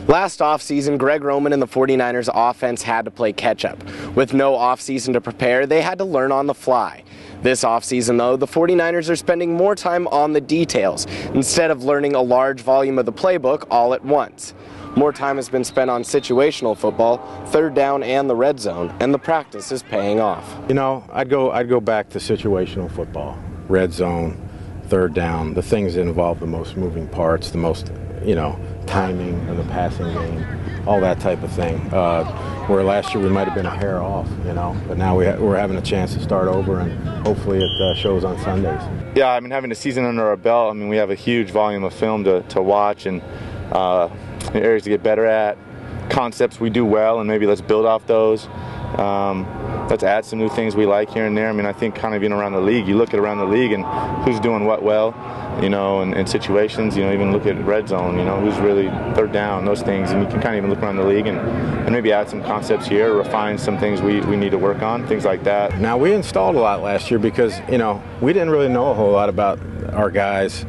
Last offseason, Greg Roman and the 49ers offense had to play catch-up. With no offseason to prepare, they had to learn on the fly. This offseason, though, the 49ers are spending more time on the details, instead of learning a large volume of the playbook all at once. More time has been spent on situational football, third down and the red zone, and the practice is paying off. You know, I'd go back to situational football, red zone, third down, the things that involve the most moving parts, the most, timing of the passing game, all that type of thing. Where last year we might have been a hair off, but now we're having a chance to start over, and hopefully it shows on Sundays. Yeah, I mean, having a season under our belt, we have a huge volume of film to watch and areas to get better at, concepts we do well, and maybe let's build off those. Let's add some new things we like here and there. I think kind of around the league, you look at around the league and who's doing what well, in situations, even look at red zone, who's really third down, those things, and you can kind of even look around the league and maybe add some concepts here, refine some things we need to work on, things like that. Now, we installed a lot last year because, we didn't really know a whole lot about our guys.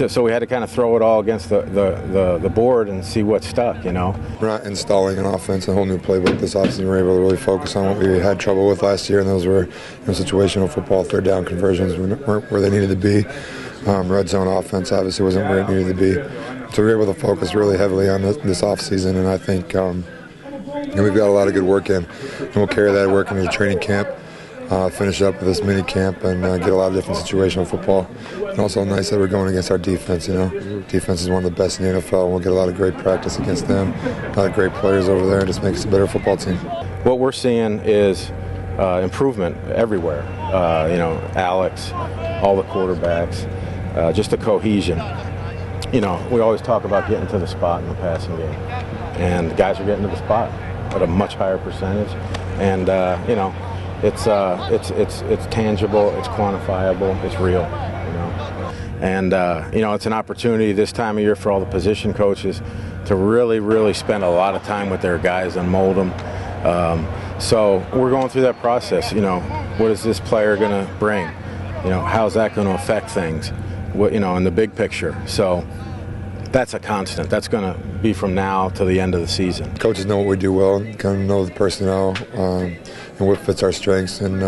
So we had to kind of throw it all against the board and see what stuck, We're not installing an offense, a whole new playbook this offseason. We're able to really focus on what we had trouble with last year, and those were situational football, third down conversions weren't where they needed to be. Red zone offense obviously wasn't where it needed to be. So we were able to focus really heavily on this offseason, and I think we've got a lot of good work in. And we'll carry that work into the training camp. Finish up with this mini camp and get a lot of different situational football. And also nice that we're going against our defense, Defense is one of the best in the NFL, and we'll get a lot of great practice against them. A lot of great players over there, and just makes us a better football team. What we're seeing is improvement everywhere. Alex, all the quarterbacks, just the cohesion. We always talk about getting to the spot in the passing game, and guys are getting to the spot at a much higher percentage. And, it's tangible, it's quantifiable, it's real, And, it's an opportunity this time of year for all the position coaches to really, really spend a lot of time with their guys and mold them. So we're going through that process, what is this player going to bring? How's that going to affect things, in the big picture? So that's a constant. That's going to be from now to the end of the season. Coaches know what we do well, kind of know the personnel and what fits our strengths. And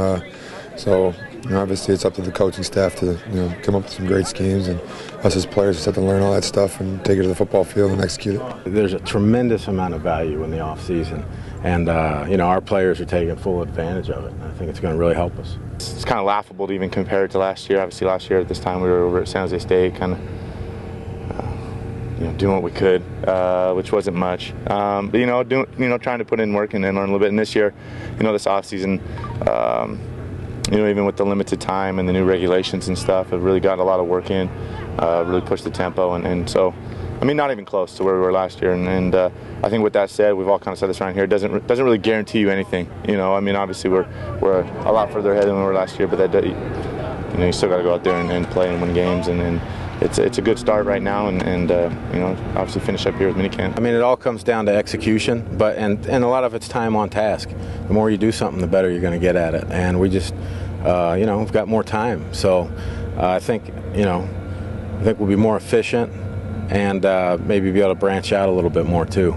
so obviously it's up to the coaching staff to come up with some great schemes, and us as players just have to learn all that stuff and take it to the football field and execute it. There's a tremendous amount of value in the off season, and our players are taking full advantage of it. And I think it's going to really help us. It's kind of laughable to even compare it to last year. Obviously last year at this time we were over at San Jose State, kind of doing what we could, which wasn't much. But trying to put in work and learn a little bit. And this year, this off season, even with the limited time and the new regulations and stuff, I've really got a lot of work in, really pushed the tempo, and so, not even close to where we were last year. And I think with that said, we've all kind of said this around here, it doesn't really guarantee you anything. Obviously we're a lot further ahead than we were last year, but that you still got to go out there and play and win games, and it's a good start right now, and obviously finish up here with minicamp. It all comes down to execution, and a lot of it's time on task. The more you do something, the better you're going to get at it, and we just we've got more time, so I think we'll be more efficient and maybe be able to branch out a little bit more too.